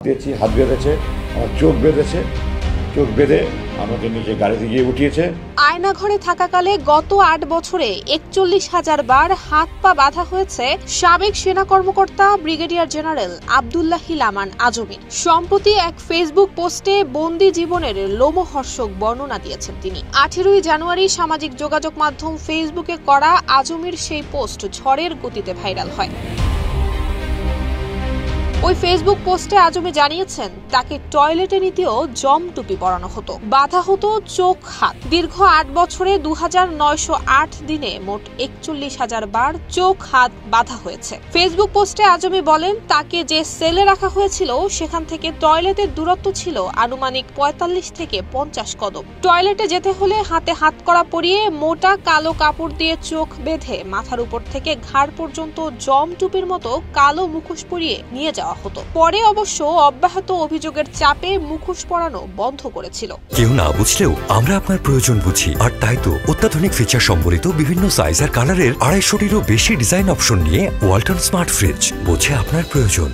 দিয়েছি, হাত বেঁধেছে, আমার চোখ বেঁধেছে, চোখ বেঁধে আমাকে নিচে গাড়িতে গিয়ে উঠিয়েছে। আয়নাঘরে থাকাকালে গত ৮ বছরে ৪১,০০০ বার হাত পা বাঁধা হয়েছে সাবেক সেনা কর্মকর্তা ব্রিগেডিয়ার জেনারেল আব্দুল্লাহিল আমান আজমির। সম্প্রতি এক ফেসবুক পোস্টে বন্দি জীবনের লোমহর্ষক বর্ণনা দিয়েছেন তিনি। ১৮ই জানুয়ারি সামাজিক যোগাযোগ মাধ্যম ফেসবুকে করা আজমির সেই পোস্ট ঝড়ের গতিতে ভাইরাল হয়। ওই ফেসবুক পোস্টে আজমি জানিয়েছেন তাকে টয়লেটে নিতেও জম টুপি পরানো হতো, বাধা হতো চোখ হাত। দীর্ঘ ৮ বছরে ২,৯০৮ দিনে মোট ৪১,০০০ বার চোখ হাত বাধা হয়েছে। ফেসবুক পোস্টে আজমি বলেন তাকে যে সেলে রাখা হয়েছিল সেখান থেকে টয়লেটের দূরত্ব ছিল আনুমানিক ৪৫ থেকে ৫০ কদম। টয়লেটে যেতে হলে হাতে হাতকড়া পরিয়ে মোটা কালো কাপড় দিয়ে চোখ বেঁধে মাথার উপর থেকে ঘাড় পর্যন্ত জম টুপির মতো কালো মুখোশ পরিয়ে নিয়ে যাওয়া হতো। পরে অবশ্য অব্যাহত অভিযোগের চাপে মুখোশ পরানো বন্ধ করেছিল। কেউ না বুঝলেও আমরা আপনার প্রয়োজন বুঝি, আর তাই তো অত্যাধুনিক ফিচার সম্বলিত বিভিন্ন সাইজ আর কালারের ২৫০টিরও বেশি ডিজাইন অপশন নিয়ে ওয়ালটন স্মার্ট ফ্রিজ বোঝে আপনার প্রয়োজন।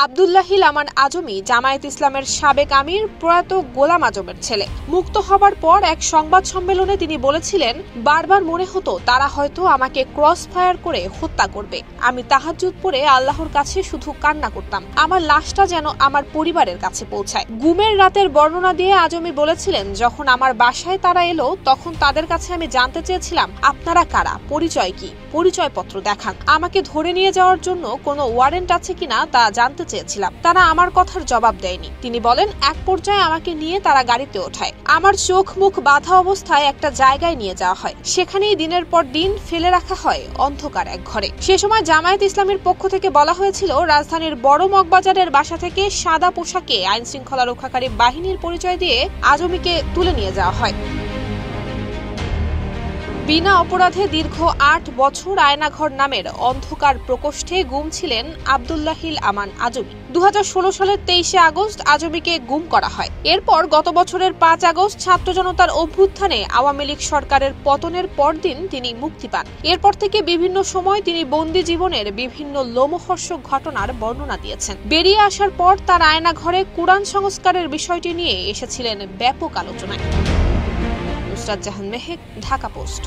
আব্দুল্লাহিল আমান আজমি জামায়াত ইসলামের সাবেক আমির প্রয়াত গোলাম আজমের ছেলে। মুক্ত হবার পর এক সংবাদ সম্মেলনে তিনি বলেছিলেন, বারবার মনে হতো তারা হয়তো আমাকে ক্রস ফায়ার করে হত্যা করবে। আমি তাহাজ্জুদ পড়ে আল্লাহর কাছে শুধু কান্না করতাম, আমার লাশটা যেন আমার পরিবারের কাছে পৌঁছায়। গুমের রাতের বর্ণনা দিয়ে আজমি বলেছিলেন, যখন আমার বাসায় তারা এলো তখন তাদের কাছে আমি জানতে চেয়েছিলাম আপনারা কারা, পরিচয় কি, পরিচয়পত্র দেখান। আমাকে ধরে নিয়ে যাওয়ার জন্য কোনো ওয়ারেন্ট আছে কিনা তা জানতে চেয়েছিলাম। তারা আমার কথার জবাব দেয়নি। তিনি বলেন, এক পর্যায়ে আমাকে নিয়ে তারা গাড়িতে ওঠায়। আমার চোখ মুখ বাঁধা অবস্থায় একটা জায়গায় নিয়ে যাওয়া হয়। সেখানেই দিনের পর দিন ফেলে রাখা হয় অন্ধকার এক ঘরে। সে সময় জামায়াত ইসলামের পক্ষ থেকে বলা হয়েছিল রাজধানীর বড় মগবাজারের বাসা থেকে সাদা পোশাকে আইন শৃঙ্খলা রক্ষাকারী বাহিনীর পরিচয় দিয়ে আজমিকে তুলে নিয়ে যাওয়া হয়। বিনা অপরাধে দীর্ঘ ৮ বছর আয়নাঘর নামের অন্ধকার প্রকোষ্ঠে গুম ছিলেন আব্দুল্লাহিল আমান আজমি। ২০১৬ সালের ২৩শে আগস্ট আজমিকে গুম করা হয়। এরপর গত বছরের ৫ আগস্ট ছাত্র জনতার অভ্যুত্থানে আওয়ামী লীগ সরকারের পতনের পরদিন তিনি মুক্তি পান। এরপর থেকে বিভিন্ন সময় তিনি বন্দি জীবনের বিভিন্ন লোমহর্ষক ঘটনার বর্ণনা দিয়েছেন। বেরিয়ে আসার পর তার আয়নাঘরে কুরআন সংস্কারের বিষয়টি নিয়ে এসেছিলেন ব্যাপক আলোচনায়। নুসরাত জাহান মেহেক, ঢাকা পোস্ট।